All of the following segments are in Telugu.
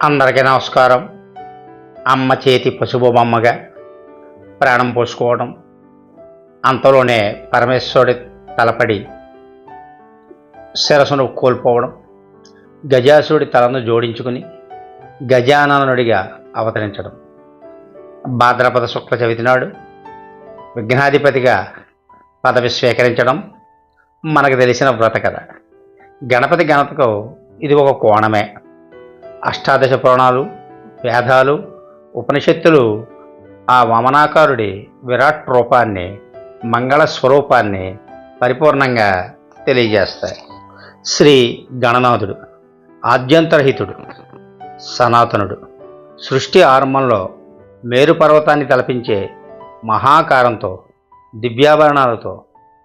అందరికీ నమస్కారం. అమ్మ చేతి పసుపు బొమ్మగా ప్రాణం పోసుకోవడం, అంతలోనే పరమేశ్వరుడి తలపడి శిరస్సును కోల్పోవడం, గజాసురుడి తలను జోడించుకుని గజాననుడిగా అవతరించడం. భాద్రపద శుక్ల చవితి నాడు విఘ్నాధిపతిగా పదవి స్వీకరించడం మనకు తెలిసిన వ్రత కథ. గణపతి గణతకు ఇది ఒక కోణమే. అష్టాదశ పురాణాలు, వేదాలు, ఉపనిషత్తులు ఆ వామనాకారుడి విరాట్ రూపాన్ని, మంగళ స్వరూపాన్ని పరిపూర్ణంగా తెలియజేస్తాయి. శ్రీ గణనాథుడు ఆద్యంతరహితుడు, సనాతనుడు. సృష్టి ఆరంభంలో మేరు పర్వతాన్ని తలపించే మహాకారంతో, దివ్యాభరణాలతో,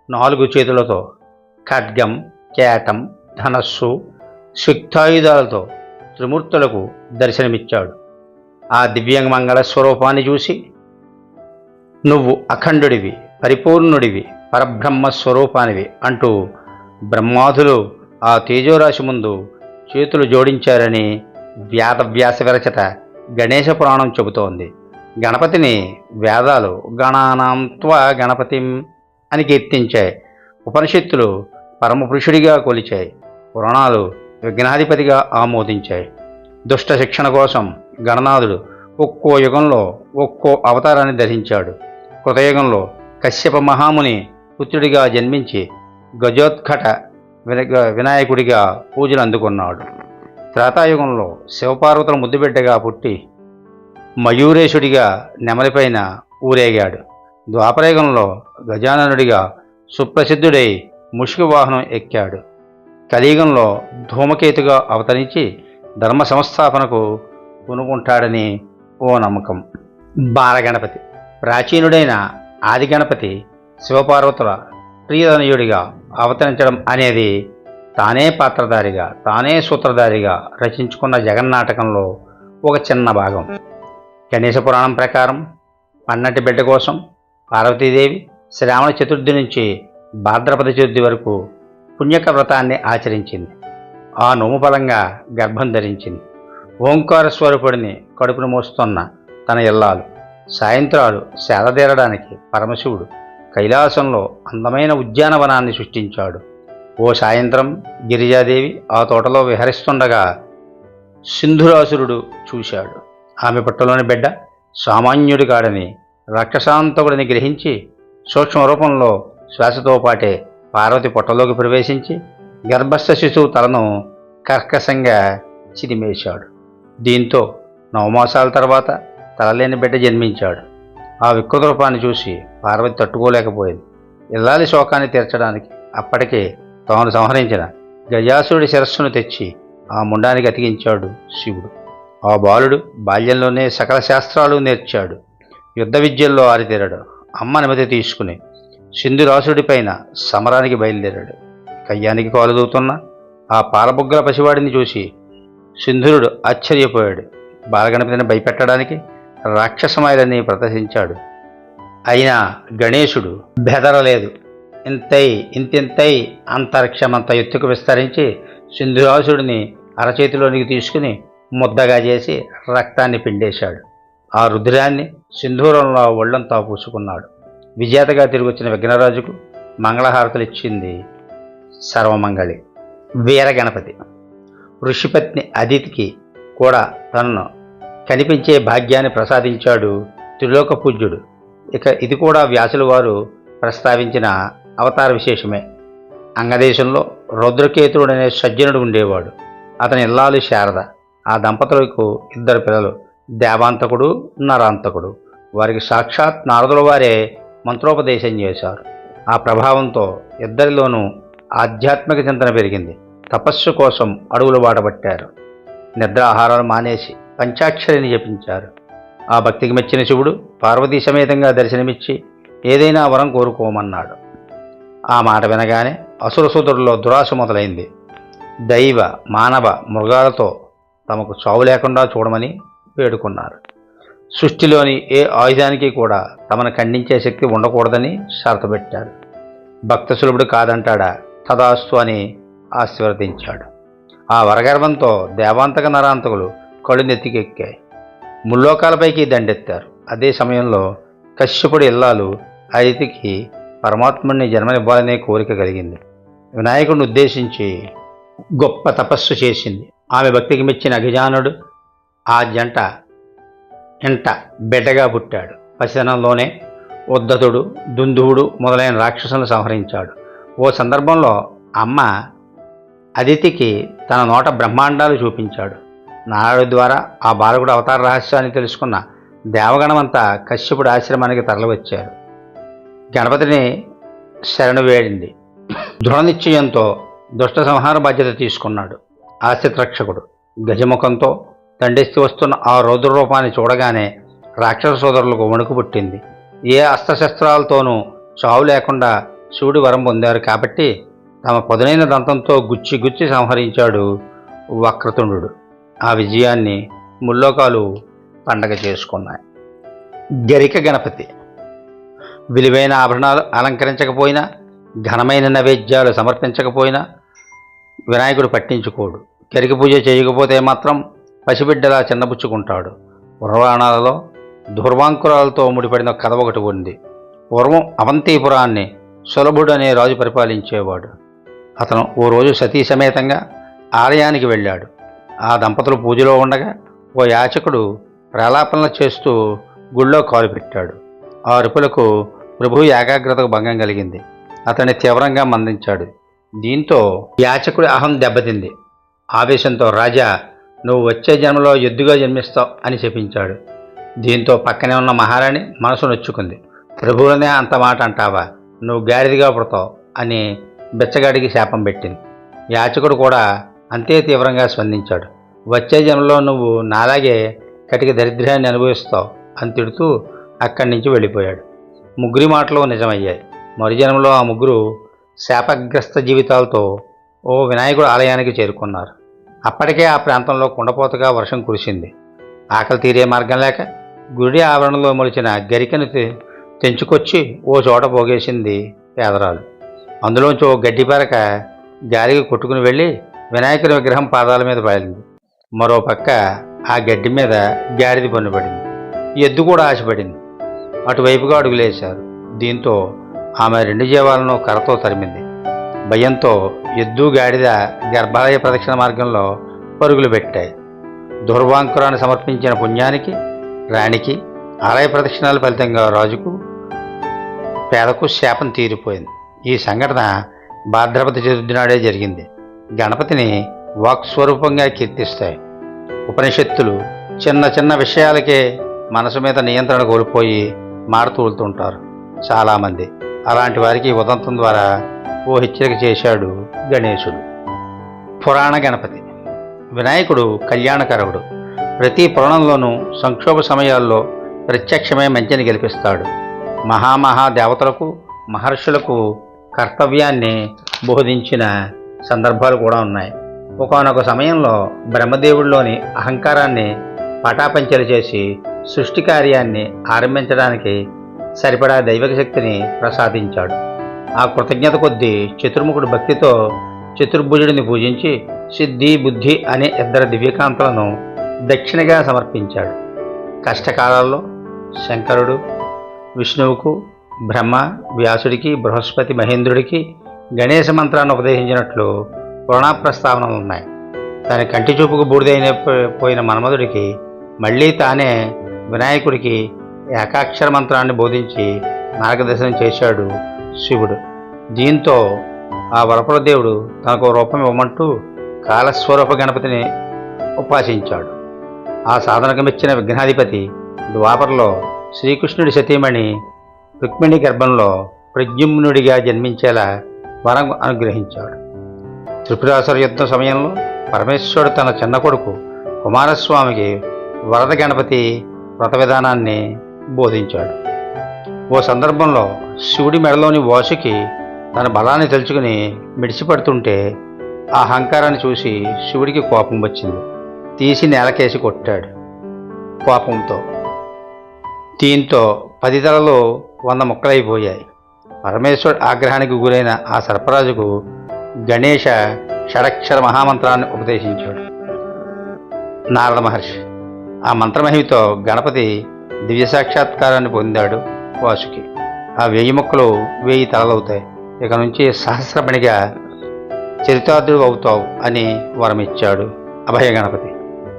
4 చేతులతో, ఖడ్గం, కేటం, ధనస్సు, శక్తాయుధాలతో త్రిమూర్తులకు దర్శనమిచ్చాడు. ఆ దివ్యంగమంగళ స్వరూపాన్ని చూసి, నువ్వు అఖండుడివి, పరిపూర్ణుడివి, పరబ్రహ్మ స్వరూపానివి అంటూ బ్రహ్మాదులు ఆ తేజోరాశి ముందు చేతులు జోడించారని వ్యాస విరచిత గణేశ పురాణం చెబుతోంది. గణపతిని వేదాలు గణానాం త్వా గణపతిం అని కీర్తించాయి. ఉపనిషత్తులు పరమపురుషుడిగా కొలిచాయి. పురాణాలు విఘ్నాధిపతిగా ఆమోదించాయి. దుష్ట శిక్షణ కోసం గణనాథుడు ఒక్కో యుగంలో ఒక్కో అవతారాన్ని ధరించాడు. కృతయుగంలో కశ్యప మహాముని పుత్రుడిగా జన్మించి గజోత్కట వినాయకుడిగా పూజలు అందుకున్నాడు. త్రేతాయుగంలో శివపార్వతుల ముద్దుబిడ్డగా పుట్టి మయూరేశుడిగా నెమలిపైన ఊరేగాడు. ద్వాపరయుగంలో గజాననుడిగా సుప్రసిద్ధుడై ముష్కి వాహనం ఎక్కాడు. కలియుగంలో ధూమకేతుగా అవతరించి ధర్మ సంస్థాపనకు పూనుకుంటాడని ఓ నమ్మకం. బాలగణపతి ప్రాచీనుడైన ఆది గణపతి శివపార్వతుల ప్రియతనయుడిగా అవతరించడం అనేది తానే పాత్రధారిగా, తానే సూత్రధారిగా రచించుకున్న జగన్నాటకంలో ఒక చిన్న భాగం. గణేశ పురాణం ప్రకారం పన్నటి బిడ్డ కోసం పార్వతీదేవి శ్రావణ చతుర్థి నుంచి భాద్రపద చతుర్థి వరకు పుణ్యక వ్రతాన్ని ఆచరించింది. ఆ నోము ఫలంగా గర్భం ధరించింది. ఓంకార స్వరూపుడిని కడుపును మోస్తున్న తన ఇల్లాలు సాయంత్రాలు సేదతీరడానికి పరమశివుడు కైలాసంలో అందమైన ఉద్యానవనాన్ని సృష్టించాడు. ఓ సాయంత్రం గిరిజాదేవి ఆ తోటలో విహరిస్తుండగా సింధురాసురుడు చూశాడు. ఆమె పుట్టలోని బిడ్డ సామాన్యుడి కాడని, రాక్షసాంతకుడిని గ్రహించి సూక్ష్మ రూపంలో శ్వాసతో పాటే పార్వతి పొట్టలోకి ప్రవేశించి గర్భస్థ శిశువు తలను కర్కశంగా చిదిమేశాడు. దీంతో 9 మాసాల తర్వాత తలలేని బిడ్డ జన్మించాడు. ఆ వికృత రూపాన్ని చూసి పార్వతి తట్టుకోలేకపోయింది. ఇల్లాలి శోకాన్ని తీర్చడానికి అప్పటికే తాను సంహరించిన గజాసురుడి శిరస్సును తెచ్చి ఆ ముండానికి అతికించాడు శివుడు. ఆ బాలుడు బాల్యంలోనే సకల శాస్త్రాలు నేర్చాడు. యుద్ధ విద్యల్లో ఆరితేరాడు. అమ్మ అనుమతి తీసుకుని సింధురాసుడిపైన సమరానికి బయలుదేరాడు. కయ్యానికి కాలుదూతున్న ఆ పాలబుగ్గల పసివాడిని చూసి సింధురుడు ఆశ్చర్యపోయాడు. బాలగణపతిని భయపెట్టడానికి రాక్షసమాయలని ప్రదర్శించాడు. అయినా గణేశుడు బెదరలేదు. ఇంతింతై అంతరిక్షమంత ఎత్తుకు విస్తరించి సింధురాసుడిని అరచేతిలోనికి తీసుకుని ముద్దగా చేసి రక్తాన్ని పిండేశాడు. ఆ రుద్రాన్ని సింధూరంలో ఒళ్ళంతా పూసుకున్నాడు. విజేతగా తిరిగొచ్చిన విఘ్నరాజుకు మంగళహారతులు ఇచ్చింది సర్వమంగళి. వీరగణపతి ఋషిపత్ని అదితికి కూడా తనను కనిపించే భాగ్యాన్ని ప్రసాదించాడు త్రిలోక పూజ్యుడు. ఇక ఇది కూడా వ్యాసుల వారు ప్రస్తావించిన అవతార విశేషమే. అంగదేశంలో రుద్రకేతుడనే సజ్జనుడు ఉండేవాడు. అతని ఇల్లాలు శారద. ఆ దంపతులకు 2 పిల్లలు, దేవాంతకుడు, నరాంతకుడు. వారికి సాక్షాత్ నారదుల వారే మంత్రోపదేశం చేశారు. ఆ ప్రభావంతో ఇద్దరిలోనూ ఆధ్యాత్మిక చింతన పెరిగింది. తపస్సు కోసం అడవులు బాటపట్టారు. నిద్రాహారాలు మానేసి పంచాక్షరిని జపించారు. ఆ భక్తికి మెచ్చిన శివుడు పార్వతీ సమేతంగా దర్శనమిచ్చి ఏదైనా వరం కోరుకోమన్నాడు. ఆ మాట వినగానే అసుర సోదరుల్లో దురాశ మొదలైంది. దైవ, మానవ, మృగాలతో తమకు చావు లేకుండా చూడమని వేడుకున్నారు. సృష్టిలోని ఏ ఆయుధానికి కూడా తమను ఖండించే శక్తి ఉండకూడదని షరతు పెట్టారు. భక్తసులభుడు కాదంటాడా? తదాస్తు అని ఆశీర్వదించాడు. ఆ వరగర్వంతో దేవాంతక నరాంతకులు కళ్ళు నెత్తికెక్కాయి. ముల్లోకాలపైకి దండెత్తారు. అదే సమయంలో కశ్యపుడి ఇల్లాలు అదితికి పరమాత్ముడిని జన్మనివ్వాలనే కోరిక కలిగింది. వినాయకుడిని ఉద్దేశించి గొప్ప తపస్సు చేసింది. ఆమె భక్తికి మెచ్చిన అభిజానుడు ఆ జంట ఇంట బిడ్డగా పుట్టాడు. పసితనంలోనే ఉద్ధతుడు, దుందువుడు మొదలైన రాక్షసులను సంహరించాడు. ఓ సందర్భంలో అమ్మ అదితికి తన నోట బ్రహ్మాండాలు చూపించాడు. నారాయణుడి ద్వారా ఆ బాలకుడు అవతార రహస్యాన్ని తెలుసుకున్న దేవగణమంతా కశ్యపుడి ఆశ్రమానికి తరలివచ్చారు. గణపతిని శరణు వేడింది. దృఢ నిశ్చయంతో దుష్ట సంహార బాధ్యత తీసుకున్నాడు. ఆశ్రితరక్షకుడు గజముఖంతో దండెత్తి వస్తున్న ఆ రౌద్ర రూపాన్ని చూడగానే రాక్షస సోదరులకు వణుకు పుట్టింది. ఏ అస్త్రశస్త్రాలతోనూ చావు లేకుండా శివుడి వరం పొందారు కాబట్టి తమ పదునైన దంతంతో గుచ్చి గుచ్చి సంహరించాడు వక్రతుండు. ఆ విజయాన్ని ముల్లోకాలు పండగ చేసుకున్నాయి. గరిక గణపతి విలువైన ఆభరణాలు అలంకరించకపోయినా, ఘనమైన నైవేద్యాలు సమర్పించకపోయినా వినాయకుడు పట్టించుకోడు. గరిక పూజ చేయకపోతే మాత్రం పసిబిడ్డలా చిన్నబుచ్చుకుంటాడు. పురాణాలలో దుర్వాంకురాలతో ముడిపడిన కథ ఒకటి ఉంది. పూర్వం అవంతిపురాన్ని సులభుడు అనే రాజు పరిపాలించేవాడు. అతను ఓ రోజు సతీ సమేతంగా ఆలయానికి వెళ్ళాడు. ఆ దంపతులు పూజలో ఉండగా ఓ యాచకుడు ప్రలాపనలు చేస్తూ గుళ్ళో కాలు పెట్టాడు. ఆ అరుపులకు ప్రభు ఏకాగ్రతకు భంగం కలిగింది. అతన్ని తీవ్రంగా మందించాడు. దీంతో యాచకుడి అహం దెబ్బతింది. ఆవేశంతో రాజా, నువ్వు వచ్చే జన్మలో ఎద్దుగా జన్మిస్తావు అని చెప్పించాడు. దీంతో పక్కనే ఉన్న మహారాణి మనసు నొచ్చుకుంది. ప్రభువులనే అంత మాట అంటావా, నువ్వు గాడిదిగా పుడతావు అని బిచ్చగాడికి శాపం పెట్టింది. యాచకుడు కూడా అంతే తీవ్రంగా స్పందించాడు. వచ్చే జన్మలో నువ్వు నాలాగే కటిక దరిద్రాన్ని అనుభవిస్తావు అని తిడుతూ అక్కడి నుంచి వెళ్ళిపోయాడు. ముగ్గురి మాటలు నిజమయ్యాయి. మరు జన్మలో ఆ ముగ్గురు శాపగ్రస్త జీవితాలతో ఓ వినాయకుడు ఆలయానికి చేరుకున్నారు. అప్పటికే ఆ ప్రాంతంలో కుండపోతగా వర్షం కురిసింది. ఆకలి తీరే మార్గం లేక గుడి ఆవరణలో మొలిచిన గరికను తెంచుకొచ్చి ఓ చోట పోగేసింది పేదరాలు. అందులోంచి ఓ గడ్డి పరక గాలికి కొట్టుకుని వెళ్ళి వినాయకుడి విగ్రహం పాదాల మీద పడింది. మరో పక్క ఆ గడ్డి మీద గాడిద పన్నుపడింది. ఎద్దు కూడా ఆశపడింది. అటువైపుగా అడుగులేశారు. దీంతో ఆమె రెండు జీవాలను కర్రతో తరిమింది. భయంతో ఎద్దు గాడిద గర్భాలయ ప్రదక్షిణ మార్గంలో పరుగులు పెట్టాయి. దుర్వాంకురాన్ని సమర్పించిన పుణ్యానికి రాణికి ఆలయ ప్రదక్షిణాల ఫలితంగా రాజుకు పేదకు శాపం తీరిపోయింది. ఈ సంఘటన భాద్రపద చతుర్థి నాడే జరిగింది. గణపతిని వాక్స్వరూపంగా కీర్తిస్తాయి. ఉపనిషత్తులు చిన్న చిన్న విషయాలకే మనసు మీద నియంత్రణ కోల్పోయి మారుతూలుతుంటారు చాలామంది. అలాంటి వారికి ఉదంతం ద్వారా ఓ హెచ్చరిక చేశాడు గణేశుడు. పురాణ గణపతి వినాయకుడు కళ్యాణకరుడు. ప్రతి పురాణంలోనూ సంక్షోభ సమయాల్లో ప్రత్యక్షమే మంచిని గెలిపిస్తాడు. మహాదేవతలకు మహర్షులకు కర్తవ్యాన్ని బోధించిన సందర్భాలు కూడా ఉన్నాయి. ఒకానొక సమయంలో బ్రహ్మదేవుడిలోని అహంకారాన్ని పటాపంచలు చేసి సృష్టి కార్యాన్ని ఆరంభించడానికి సరిపడా దైవిక శక్తిని ప్రసాదించాడు. ఆ కృతజ్ఞత కొద్దీ చతుర్ముఖుడు భక్తితో చతుర్భుజుడిని పూజించి సిద్ధి బుద్ధి అనే ఇద్దరు దివ్యకాంతలను దక్షిణగా సమర్పించాడు. కష్టకాలాల్లో శంకరుడు విష్ణువుకు, బ్రహ్మ వ్యాసుడికి, బృహస్పతి మహేంద్రుడికి గణేశ మంత్రాన్ని ఉపదేశించినట్లు పురాణ ప్రస్తావనలు ఉన్నాయి. తన కంటి చూపుకు బూడిదైన పోయిన మన్మధుడికి మళ్ళీ తానే వినాయకుడికి ఏకాక్షర మంత్రాన్ని బోధించి మార్గదర్శనం చేశాడు శివుడు. దీంతో ఆ వరప్రదేవుడు తనకు రూపం ఇవ్వమంటూ కాలస్వరూప గణపతిని ఉపాసించాడు. ఆ సాధనకు మెచ్చిన విఘ్నాధిపతి ద్వాపరలో శ్రీకృష్ణుడి సతీమణి రుక్మిణి గర్భంలో ప్రద్యుమ్నుడిగా జన్మించేలా వరం అనుగ్రహించాడు. త్రిపురాసుర యుద్ధం సమయంలో పరమేశ్వరుడు తన చిన్న కొడుకు కుమారస్వామికి వరద గణపతి వ్రత విధానాన్ని బోధించాడు. ఓ సందర్భంలో శివుడి మెడలోని వాసుకి తన బలాన్ని తెలుసుకుని మిడిసిపడుతుంటే ఆ అహంకారాన్ని చూసి శివుడికి కోపం వచ్చింది. తీసి నేలకేసి కొట్టాడు కోపంతో. దీంతో 10 తలలు 100 ముక్కలైపోయాయి. పరమేశ్వరుడు ఆగ్రహానికి గురైన ఆ సర్పరాజుకు గణేశ షడక్షర మహామంత్రాన్ని ఉపదేశించాడు. నారద మహర్షి. ఆ మంత్రమహిమతో గణపతి దివ్య సాక్షాత్కారాన్ని పొందాడు వాసుకి. ఆ 1000 ముక్కలు 1000 తలలవుతాయి. ఇక నుంచి సహస్రమణిగా చరితార్థుడు అవుతావు అని వరమిచ్చాడు అభయ గణపతి.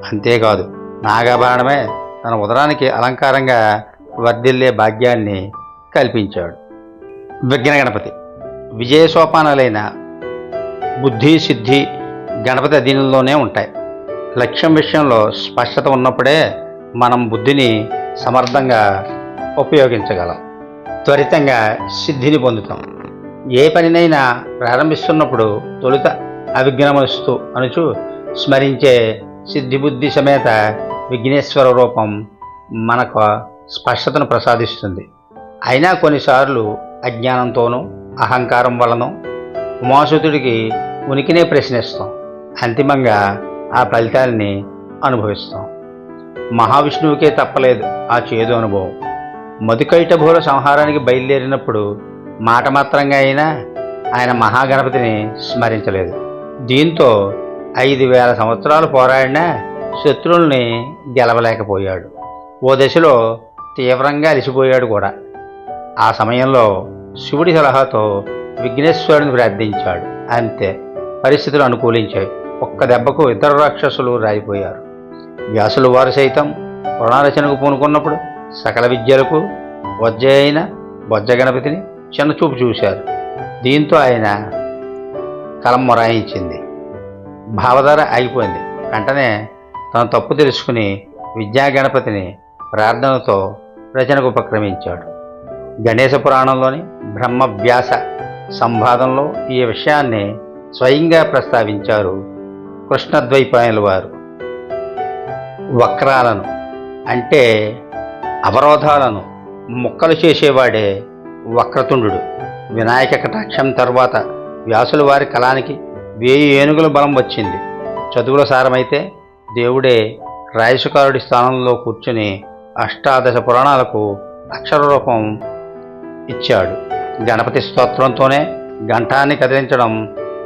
అంతేకాదు, నాగాభరణమే తన ఉదరానికి అలంకారంగా వర్ధిల్లే భాగ్యాన్ని కల్పించాడు. విఘ్న గణపతి. విజయ సోపానాలైన బుద్ధి, సిద్ధి గణపతి అధీనంలోనే ఉంటాయి. లక్ష్యం విషయంలో స్పష్టత ఉన్నప్పుడే మనం బుద్ధిని సమర్థంగా ఉపయోగించగలం, త్వరితంగా సిద్ధిని పొందుతాం. ఏ పనినైనా ప్రారంభిస్తున్నప్పుడు తొలుత అవిఘ్నమస్తు అనుచు స్మరించే సిద్ధిబుద్ధి సమేత విఘ్నేశ్వర రూపం మనకు స్పష్టతను ప్రసాదిస్తుంది. అయినా కొన్నిసార్లు అజ్ఞానంతోనూ అహంకారం వలనో ఉమాసుతుడికి ఉనికినే ప్రశ్నిస్తాం. అంతిమంగా ఆ ఫలితాల్ని అనుభవిస్తాం. మహావిష్ణువుకే తప్పలేదు ఆ చేదు అనుభవం. మధుకైటభుల సంహారానికి బయలుదేరినప్పుడు మాట మాత్రంగా అయినా ఆయన మహాగణపతిని స్మరించలేదు. దీంతో 5000 సంవత్సరాలు పోరాడినా శత్రువుల్ని గెలవలేకపోయాడు. ఓ దశలో తీవ్రంగా అలిసిపోయాడు కూడా. ఆ సమయంలో శివుడి సలహాతో విఘ్నేశ్వరుని ప్రార్థించాడు. అంతే, పరిస్థితులు అనుకూలించాయి. ఒక్క దెబ్బకు ఇతర రాక్షసులు రాయిపోయారు. వ్యాసులు వారు సైతం పురాణరచనకు పూనుకున్నప్పుడు సకల విద్యలకు వజ్జ అయిన బొజ్జ గణపతిని చిన్నచూపు చూశారు. దీంతో ఆయన కలం మొరాయించింది. భావధార ఆగిపోయింది. వెంటనే తన తప్పు తెలుసుకుని విద్యా గణపతిని ప్రార్థనతో రచనకు ఉపక్రమించాడు. గణేశ పురాణంలోని బ్రహ్మ వ్యాస సంవాదంలో ఈ విషయాన్ని స్వయంగా ప్రస్తావించారు కృష్ణద్వైపాయనుల వారు. వక్రాలను అంటే అవరోధాలను ముక్కలు చేసేవాడే వక్రతుండు. వినాయక కటాక్షం తర్వాత వ్యాసుల వారి కళానికి 1000 ఏనుగుల బలం వచ్చింది. చదువుల సారమైతే దేవుడే రాయసుకారుడి స్థానంలో కూర్చుని అష్టాదశ పురాణాలకు అక్షర రూపం ఇచ్చాడు. గణపతి స్తోత్రంతోనే ఘంటాన్ని కదిలించడం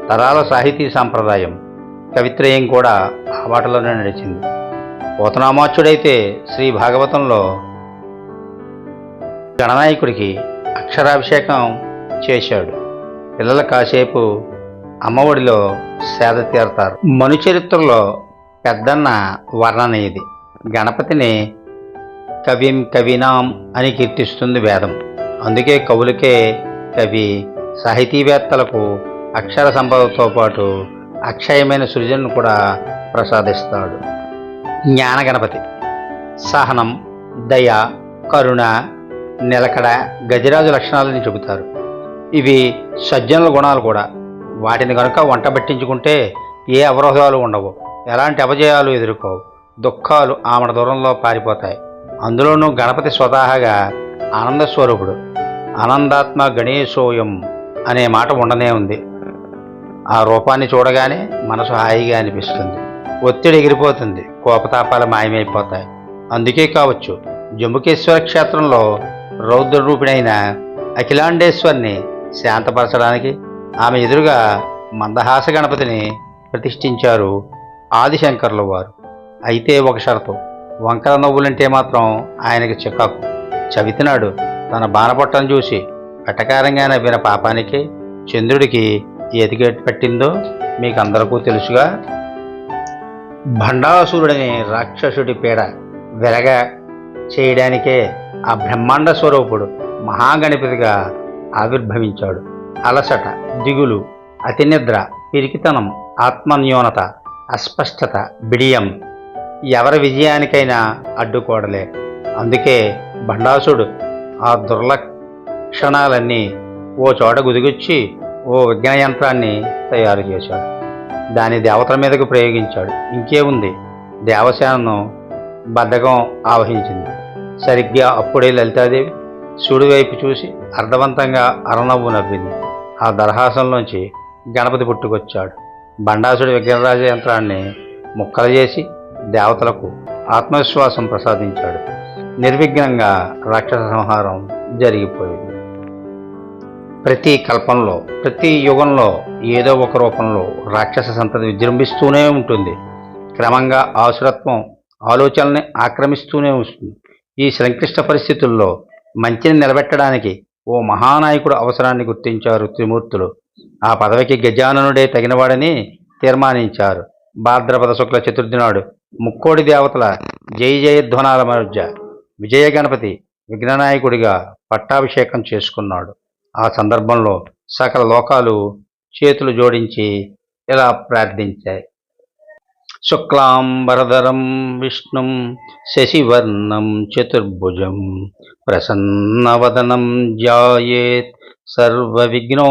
తరాల సాహితీ సాంప్రదాయం. కవిత్రయం కూడా ఆ బాటలోనే నడిచింది. పోతనామాచ్యుడైతే శ్రీ భాగవతంలో గణనాయకుడికి అక్షరాభిషేకం చేశాడు. పిల్లలు కాసేపు అమ్మఒడిలో సేద తీరతారు. మనుచరిత్రలో పెద్దన్న వర్ణన ఇది. గణపతిని కవిం కవినాం అని కీర్తిస్తుంది వేదం. అందుకే కవులకే కవి, సాహితీవేత్తలకు అక్షర సంపదతో పాటు అక్షయమైన సృజనను కూడా ప్రసాదిస్తాడు. జ్ఞాన గణపతి. సహనం, దయ, కరుణ, నిలకడ గజరాజు లక్షణాలని చెబుతారు. ఇవి సజ్జనుల గుణాలు కూడా. వాటిని కనుక వంట పట్టించుకుంటే ఏ అవరోధాలు ఉండవు, ఎలాంటి అపజయాలు ఎదుర్కోవు, దుఃఖాలు ఆమడ దూరంలో పారిపోతాయి. అందులోనూ గణపతి స్వతహాగా ఆనంద స్వరూపుడు. ఆనందాత్మ గణేశోయం అనే మాట ఉండనే ఉంది. ఆ రూపాన్ని చూడగానే మనసు హాయిగా అనిపిస్తుంది, ఒత్తిడి ఎగిరిపోతుంది, కోపతాపాలు మాయమైపోతాయి. అందుకే కావచ్చు జంబుకేశ్వర క్షేత్రంలో రౌద్రరూపిణైన అఖిలాండేశ్వరిని శాంతపరచడానికి ఆమె ఎదురుగా మందహాస గణపతిని ప్రతిష్ఠించారు ఆదిశంకర్ల వారు. అయితే ఒక షరతు, వంకర నవ్వులంటే మాత్రం ఆయనకి చికాకు. చవితినాడు తన బాణపొట్టను చూసి వెటకారంగా నవ్విన పాపానికి చంద్రుడికి ఎతికేట్ పట్టిందో మీకు అందరికీ తెలుసుగా. భండాసురుడని రాక్షసుడి పీడ వెలగ చేయడానికే ఆ బ్రహ్మాండ స్వరూపుడు మహాగణపతిగా ఆవిర్భవించాడు. అలసట, దిగులు, అతినిద్ర, పిరికితనం, ఆత్మన్యూనత, అస్పష్టత, బిడియం ఎవరి విజయానికైనా అడ్డుకోడలే. అందుకే భండాసుడు ఆ దుర్లక్షణాలన్నీ ఓ చోట గుదిగుచ్చి ఓ విజ్ఞాన యంత్రాన్ని తయారు చేశాడు. దాని దేవతల మీదకు ప్రయోగించాడు. ఇంకేముంది, దేవసేనను బద్ధకం ఆవహించింది. సరిగ్గా అప్పుడే లలితాదేవి శివుడి వైపు చూసి అర్థవంతంగా అరనవ్వు నవ్వింది. ఆ దరహాసంలోంచి గణపతి పుట్టుకొచ్చాడు. భండాసుడి విగ్రహరాజ యంత్రాన్ని ముక్కలు చేసి దేవతలకు ఆత్మవిశ్వాసం ప్రసాదించాడు. నిర్విఘ్నంగా రాక్షస సంహారం జరిగిపోయింది. ప్రతి కల్పంలో, ప్రతి యుగంలో ఏదో ఒక రూపంలో రాక్షస సంతతి విజృంభిస్తూనే ఉంటుంది. క్రమంగా ఆసురత్వం ఆలోచనల్ని ఆక్రమిస్తూనే వస్తుంది. ఈ సంక్లిష్ట పరిస్థితుల్లో మంచిని నిలబెట్టడానికి ఓ మహానాయకుడు అవసరాన్ని గుర్తించారు త్రిమూర్తులు. ఆ పదవికి గజాననుడే తగినవాడని తీర్మానించారు. భాద్రపద శుక్ల చతుర్థి నాడు ముక్కోడి దేవతల జయ జయధ్వనాల మధ్య విజయ గణపతి విఘ్ననాయకుడిగా పట్టాభిషేకం చేసుకున్నాడు. ఆ సందర్భంలో సకల లోకాలు చేతులు జోడించి ఇలా ప్రార్థించాయి: శుక్లాంబరధరం విష్ణుం శశివర్ణం చతుర్భుజం ప్రసన్నవదనం ధ్యాయేత్ సర్వవిఘ్నోపశాంతయే.